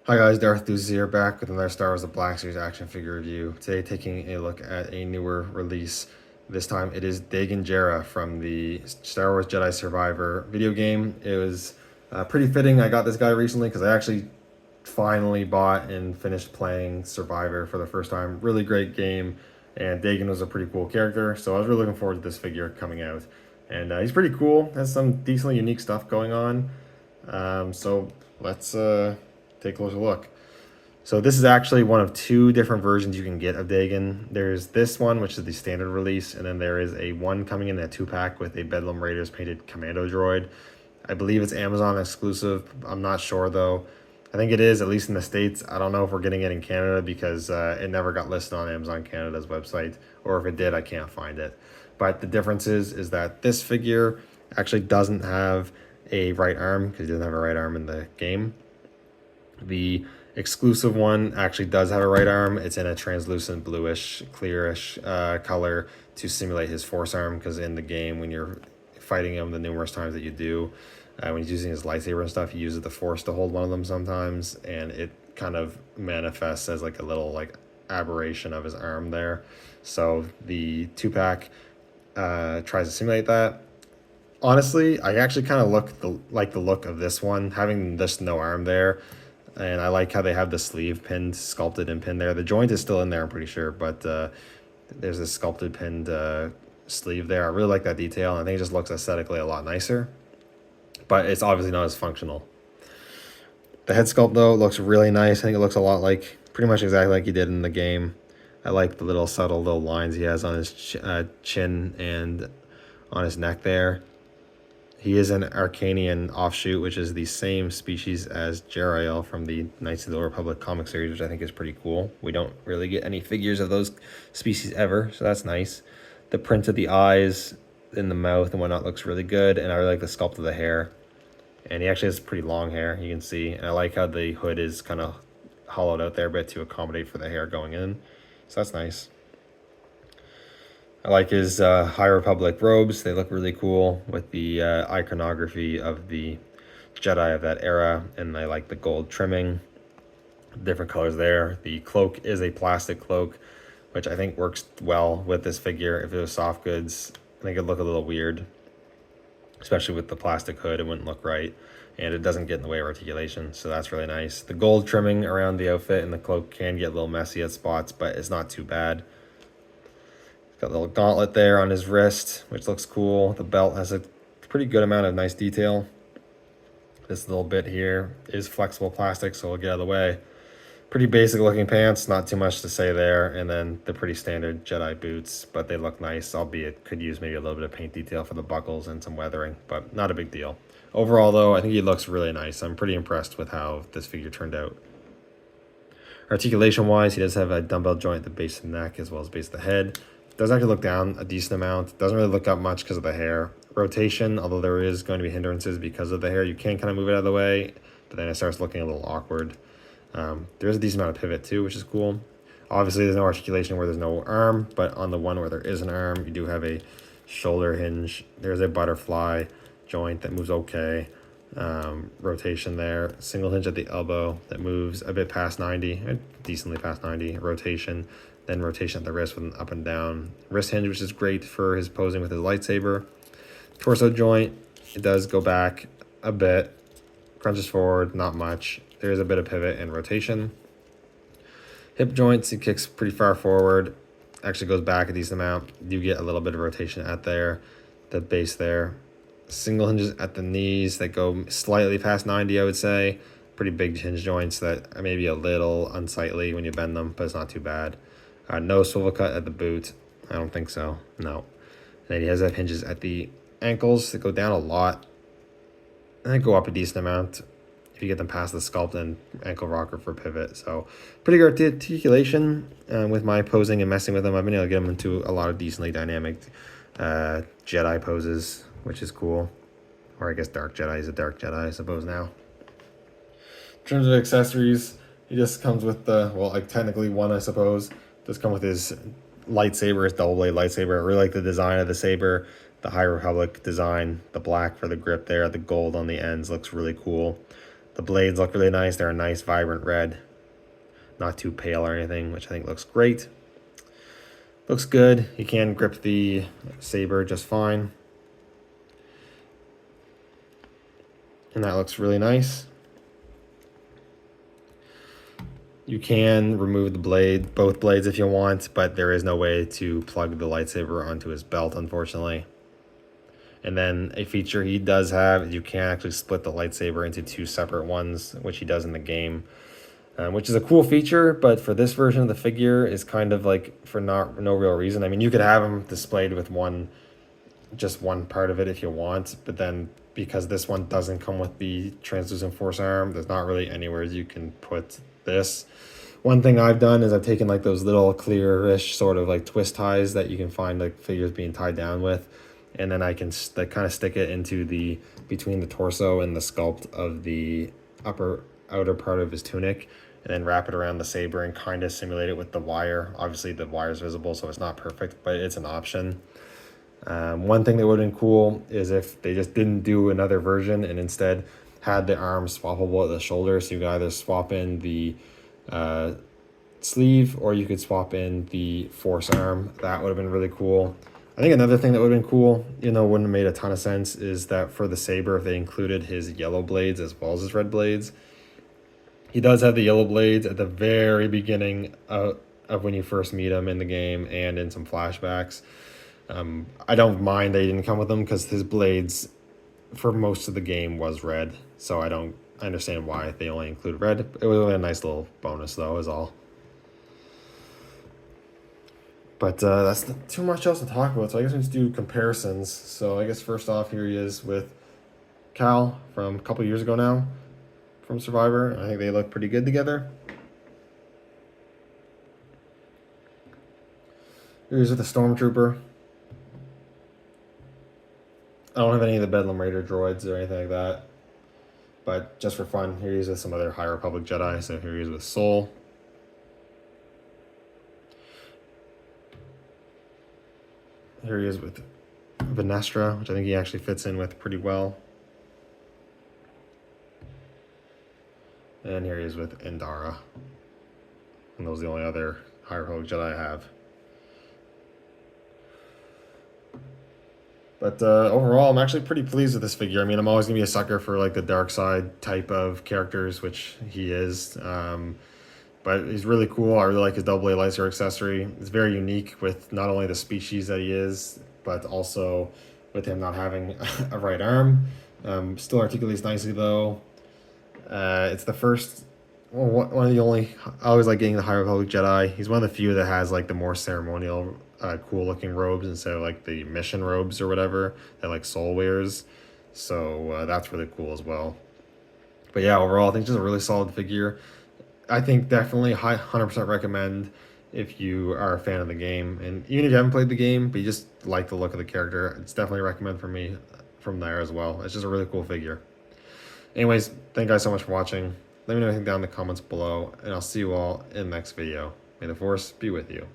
Hi guys, Darth Deuces here, back with another Star Wars The Black Series action figure review. Today taking a look at a newer release. This time it is Dagan Gera from the Star Wars Jedi Survivor video game. It was pretty fitting. I got this guy recently because I actually finally bought and finished playing Survivor for the first time. Really great game, and Dagan was a pretty cool character, so I was really looking forward to this figure coming out. And he's pretty cool, has some decently unique stuff going on. So let's take a closer look. So this is actually one of two different versions you can get of Dagan. There's this one, which is the standard release, and then there is a one coming in a 2-pack with a Bedlam Raiders painted commando droid. I believe it's Amazon exclusive. I'm not sure though. I think it is, at least in the States. I don't know if we're getting it in Canada because it never got listed on Amazon Canada's website, or if it did, I can't find it. But the difference is that this figure actually doesn't have a right arm because he doesn't have a right arm in the game. The exclusive one actually does have a right arm. It's in a translucent bluish, clearish color to simulate his force arm, because in the game, when you're fighting him the numerous times that you do, when he's using his lightsaber and stuff, he uses the force to hold one of them sometimes, and it kind of manifests as like a little like aberration of his arm there. So the 2-pack tries to simulate that. Honestly, I actually kind of like the look of this one, having just no arm there. And I like how they have the sleeve pinned, sculpted and pinned there. The joint is still in there, I'm pretty sure, but there's a sculpted pinned sleeve there. I really like that detail, and I think it just looks aesthetically a lot nicer. But it's obviously not as functional. The head sculpt, though, looks really nice. I think it looks a lot like, pretty much exactly like he did in the game. I like the little subtle little lines he has on his chin and on his neck there. He is an Arcanian offshoot, which is the same species as Jerael from the Knights of the Old Republic comic series, which I think is pretty cool. We don't really get any figures of those species ever, so that's nice. The print of the eyes in the mouth and whatnot looks really good, and I really like the sculpt of the hair. And he actually has pretty long hair, you can see. And I like how the hood is kind of hollowed out there a bit to accommodate for the hair going in. So that's nice. I like his High Republic robes. They look really cool with the iconography of the Jedi of that era. And I like the gold trimming. Different colors there. The cloak is a plastic cloak, which I think works well with this figure. If it was soft goods, I think it'd look a little weird. Especially with the plastic hood, it wouldn't look right. And it doesn't get in the way of articulation, so that's really nice. The gold trimming around the outfit and the cloak can get a little messy at spots, but it's not too bad. Got a little gauntlet there on his wrist, which looks cool. The belt has a pretty good amount of nice detail. This little bit here is flexible plastic, so we'll get out of the way. Pretty basic looking pants, not too much to say there. And then the pretty standard Jedi boots, but they look nice, albeit could use maybe a little bit of paint detail for the buckles and some weathering, but not a big deal. Overall, though, I think he looks really nice. I'm pretty impressed with how this figure turned out. Articulation-wise, he does have a dumbbell joint at the base of the neck as well as base of the head. Does actually look down a decent amount. Doesn't really look up much because of the hair. Rotation, although there is going to be hindrances because of the hair, you can kind of move it out of the way, but then it starts looking a little awkward. There's a decent amount of pivot too, which is cool. Obviously, there's no articulation where there's no arm, but on the one where there is an arm, you do have a shoulder hinge. There's a butterfly joint that moves okay. Rotation there. Single hinge at the elbow that moves a bit past 90, decently past 90. Rotation. Then rotation at the wrist with an up and down wrist hinge, which is great for his posing with his lightsaber. Torso joint, it does go back a bit. Crunches forward, not much. There is a bit of pivot and rotation. Hip joints, it kicks pretty far forward. Actually goes back a decent amount. You get a little bit of rotation at there, the base there. Single hinges at the knees that go slightly past 90, I would say. Pretty big hinge joints that are maybe a little unsightly when you bend them, but it's not too bad. No swivel cut at the boot. I don't think so. No. And then he has hinges at the ankles that go down a lot. And they go up a decent amount if you get them past the sculpt and ankle rocker for pivot. So pretty good articulation with my posing and messing with them. I've been able to get them into a lot of decently dynamic Jedi poses, which is cool. Or I guess Dark Jedi is a Dark Jedi, I suppose now. In terms of accessories, he just comes with the, well, like technically one, I suppose. Does come with his lightsaber, his double blade lightsaber. I really like the design of the saber, the High Republic design, the black for the grip there, the gold on the ends looks really cool. The blades look really nice. They're a nice vibrant red, not too pale or anything, which I think looks great. Looks good. You can grip the saber just fine. And that looks really nice. You can remove the blade, both blades if you want, but there is no way to plug the lightsaber onto his belt, unfortunately. And then a feature he does have is you can actually split the lightsaber into 2 separate ones, which he does in the game, which is a cool feature, but for this version of the figure is kind of like for no real reason. I mean, you could have him displayed with just one part of it if you want, but then because this one doesn't come with the translucent force arm, there's not really anywhere you can put this. One thing I've done is I've taken like those little clearish sort of like twist ties that you can find like figures being tied down with, and then I can kind of stick it into the between the torso and the sculpt of the outer part of his tunic, and then wrap it around the saber and kind of simulate it with the wire. Obviously the wire is visible, so it's not perfect, but it's an option. One thing that would have been cool is if they just didn't do another version and instead had the arms swappable at the shoulder, so you could either swap in the sleeve or you could swap in the force arm. That would have been really cool. I think another thing that would have been cool, wouldn't have made a ton of sense, is that for the saber, if they included his yellow blades as well as his red blades. He does have the yellow blades at the very beginning of when you first meet him in the game and in some flashbacks. I don't mind they didn't come with them because his blades for most of the game was red, so I understand why they only include red. It was really a nice little bonus though, is all. But that's not too much else to talk about, so I guess we just do comparisons. So I guess first off, here he is with Cal from a couple years ago now from Survivor. I think they look pretty good together. Here he is with the Stormtrooper. I don't have any of the Bedlam Raider droids or anything like that. But just for fun, here he is with some other High Republic Jedi. So here he is with Sol. Here he is with Venestra, which I think he actually fits in with pretty well. And here he is with Endara. And those are the only other High Republic Jedi I have. But overall, I'm actually pretty pleased with this figure. I mean, I'm always going to be a sucker for like the dark side type of characters, which he is. But he's really cool. I really like his double A lightsaber accessory. It's very unique with not only the species that he is, but also with him not having a right arm. Still articulates nicely though. It's the first, one of the only, I always like getting the High Republic Jedi. He's one of the few that has like the more ceremonial cool looking robes instead of like the mission robes or whatever that like Sol wears. So that's really cool as well. But yeah, overall I think just a really solid figure. I think definitely 100% recommend if you are a fan of the game, and even if you haven't played the game but you just like the look of the character, it's definitely recommend for me from there as well. It's just a really cool figure. Anyways, thank you guys so much for watching. Let me know anything down in the comments below, and I'll see you all in the next video. May the Force be with you.